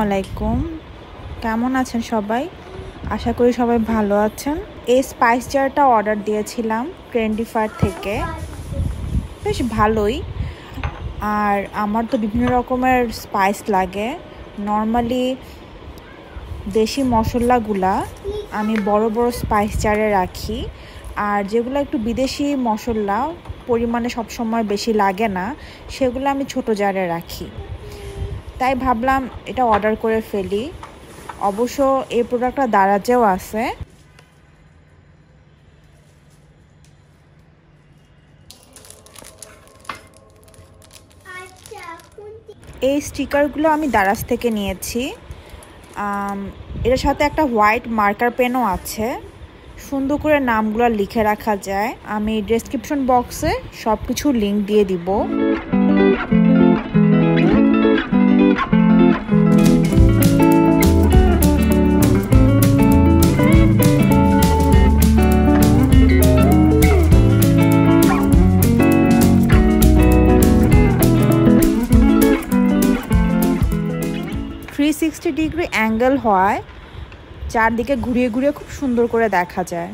আলাইকুম। কেমন আছেন সবাই? আশা করি সবাই ভালো আছেন। এই স্পাইস জারটা অর্ডার দিয়েছিলাম ট্রেন্ডিফায়ার থেকে, বেশ ভালোই। আর আমার তো বিভিন্ন রকমের স্পাইস লাগে। নর্মালি দেশি মশলাগুলা আমি বড় বড় স্পাইস জারে রাখি, আর যেগুলো একটু বিদেশি মশলা পরিমাণে সবসময় বেশি লাগে না, সেগুলো আমি ছোট জারে রাখি। তাই ভাবলাম এটা অর্ডার করে ফেলি। অবশ্য এই প্রোডাক্টটা দারাজেও আছে। এই স্টিকারগুলো আমি দারাজ থেকে নিয়েছি। এর সাথে একটা হোয়াইট মার্কার পেনও আছে, সুন্দর করে নামগুলো লিখে রাখা যায়। আমি ডেসক্রিপশন বক্সে সব কিছু লিঙ্ক দিয়ে দিব। 360 ডিগ্রি অ্যাঙ্গেল হয়, চারদিকে ঘুরিয়ে ঘুরিয়ে খুব সুন্দর করে দেখা যায়।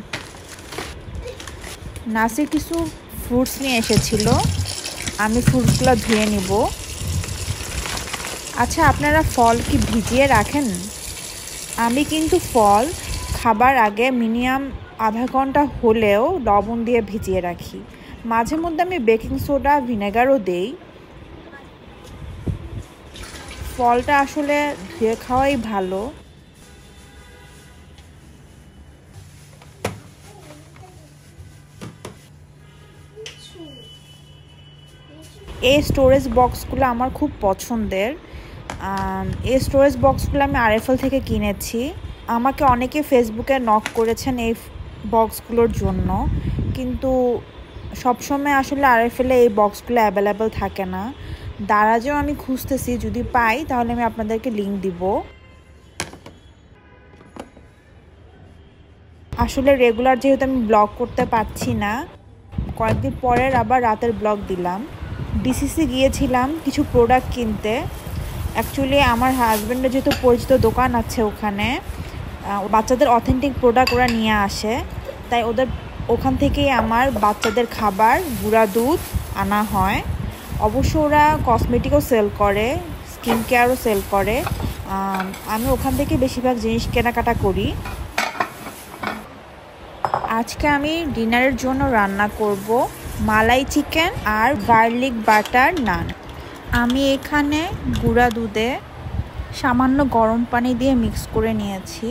নাসির কিছু ফ্রুটস নিয়ে এসেছিল, আমি ফ্রুটসগুলো ধুয়ে নিব। আচ্ছা, আপনারা ফল কি ভিজিয়ে রাখেন? আমি কিন্তু ফল খাবার আগে মিনিমাম আধা ঘন্টা হলেও লবণ দিয়ে ভিজিয়ে রাখি। মাঝে মধ্যে আমি বেকিং সোডা ভিনেগারও দেই। ফলটা আসলে ধুয়ে খাওয়াই ভালো। এই স্টোরেজ বক্সগুলো আমার খুব পছন্দের। এই স্টোরেজ বক্সগুলো আমি আরএফএল থেকে কিনেছি। আমাকে অনেকে ফেসবুকে নক করেছেন এই বক্সগুলোর জন্য, কিন্তু সবসময় আসলে আরএফএলে এই বক্সগুলো অ্যাভেলেবেল থাকে না। দারাজেও আমি খুঁজতেছি, যদি পাই তাহলে আমি আপনাদেরকে লিঙ্ক দিব। আসলে রেগুলার যেহেতু আমি ব্লগ করতে পারছি না, কয়েকদিন পরের আবার রাতের ব্লগ দিলাম। ডিসিসি গিয়েছিলাম কিছু প্রোডাক্ট কিনতে। অ্যাকচুয়ালি আমার হাজব্যান্ডের যেহেতু পরিচিত দোকান আছে ওখানে, বাচ্চাদের অথেন্টিক প্রোডাক্ট ওরা নিয়ে আসে, তাই ওখান থেকেই আমার বাচ্চাদের খাবার, গুঁড়া দুধ আনা হয়। অবশ্য ওরা কসমেটিকও সেল করে, স্কিন কেয়ারও সেল করে। আমি ওখান থেকে বেশিরভাগ জিনিস কেনাকাটা করি। আজকে আমি ডিনারের জন্য রান্না করব মালাই চিকেন আর গার্লিক বাটার নান। আমি এখানে গুঁড়া দুধে সামান্য গরম পানি দিয়ে মিক্স করে নিয়েছি,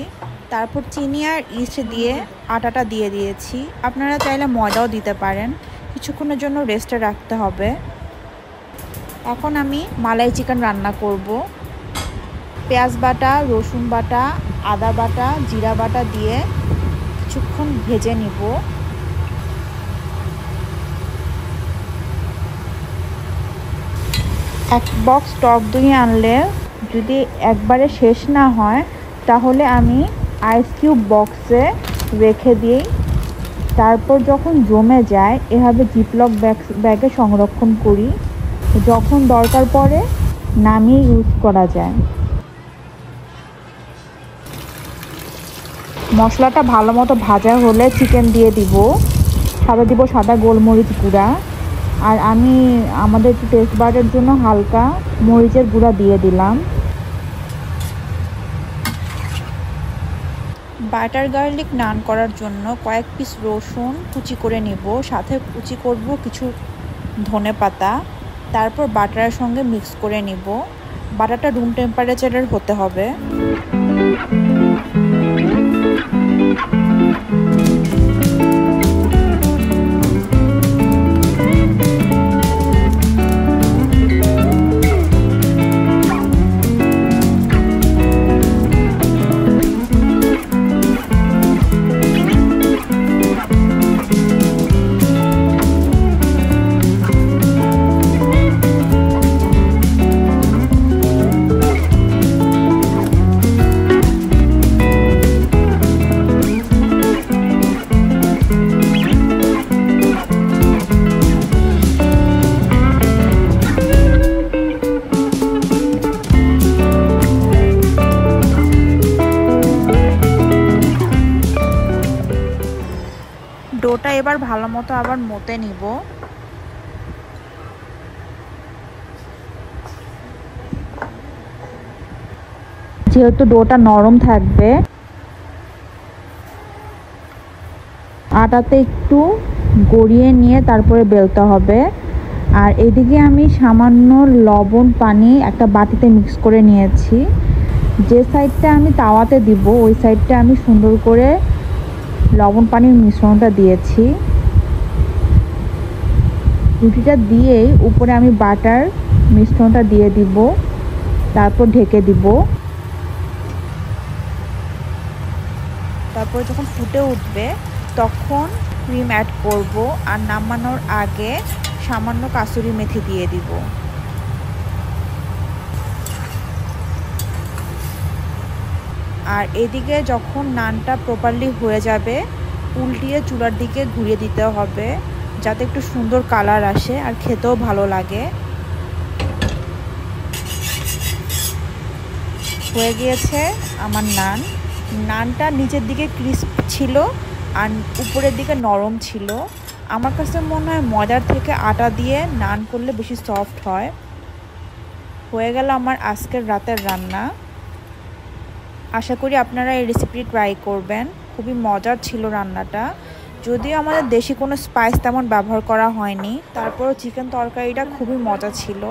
তারপর চিনি আর ইস্ট দিয়ে আটাটা দিয়ে দিয়েছি। আপনারা চাইলে ময়দাও দিতে পারেন। কিছুক্ষণের জন্য রেস্টে রাখতে হবে। এখন আমি মালাই চিকেন রান্না করব। পেঁয়াজ বাটা, রসুন বাটা, আদা বাটা, জিরা বাটা দিয়ে কিছুক্ষণ ভেজে নিব। এক বক্স টক দই আনলে যদি একবারে শেষ না হয়, তাহলে আমি আইস কিউব বক্সে রেখে দিই। তারপর যখন জমে যায় এভাবে জিপলক ব্যাগে সংরক্ষণ করি, যখন দরকার পড়ে নামিয়ে ইউজ করা যায়। মশলাটা ভালো মতো ভাজা হলে চিকেন দিয়ে দিব, সাদা দিব সাদা গোলমরিচ গুঁড়া, আর আমি আমাদের একটু টেস্ট বারের জন্য হালকা মরিচের গুঁড়া দিয়ে দিলাম। বাটার গার্লিক নান করার জন্য কয়েক পিস রসুন কুচি করে নিব, সাথে কুচি করব কিছু ধনেপাতা। তারপর বাটারের সঙ্গে মিক্স করে নিব। বাটারটা রুম টেম্পারেচারের হতে হবে। আবার ভালো মতো আবার মতে নিব। যেহেতু ডোটা নরম থাকবে, আটাতে একটু গড়িয়ে নিয়ে তারপরে বেলতে হবে। আর এদিকে আমি সামান্য লবণ পানি একটা বাটিতে মিক্স করে নিয়েছি। যে সাইডটা আমি তাওয়াতে দিব ওই সাইডটা আমি সুন্দর করে লবণ পানির মিশ্রণটা দিয়েছি। রুটিটা দিয়েই উপরে আমি বাটার মিশ্রণটা দিয়ে দিব, তারপর ঢেকে দিব। তারপর যখন ফুটে উঠবে তখন ক্রিম অ্যাড করব, আর নামানোর আগে সামান্য কাসুরি মেথি দিয়ে দিব। আর এদিকে যখন নানটা প্রপারলি হয়ে যাবে উল্টিয়ে চুলার দিকে ঘুরিয়ে দিতে হবে, যাতে একটু সুন্দর কালার আসে আর খেতেও ভালো লাগে। হয়ে গিয়েছে আমার নানটা নিচের দিকে ক্রিস্প ছিল আর উপরের দিকে নরম ছিল। আমার কাছে মনে হয় ময়দার থেকে আটা দিয়ে নান করলে বেশি সফট হয়। হয়ে গেল আমার আজকের রাতের রান্না। আশা করি আপনারা এই রেসিপিটি ট্রাই করবেন। খুবই মজার ছিল রান্নাটা। যদিও আমাদের দেশি কোনো স্পাইস তেমন ব্যবহার করা হয়নি, তারপরও চিকেন তরকারিটা খুবই মজা ছিল।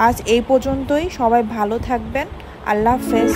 আজ এই পর্যন্তই। সবাই ভালো থাকবেন। আল্লাহ হাফেজ।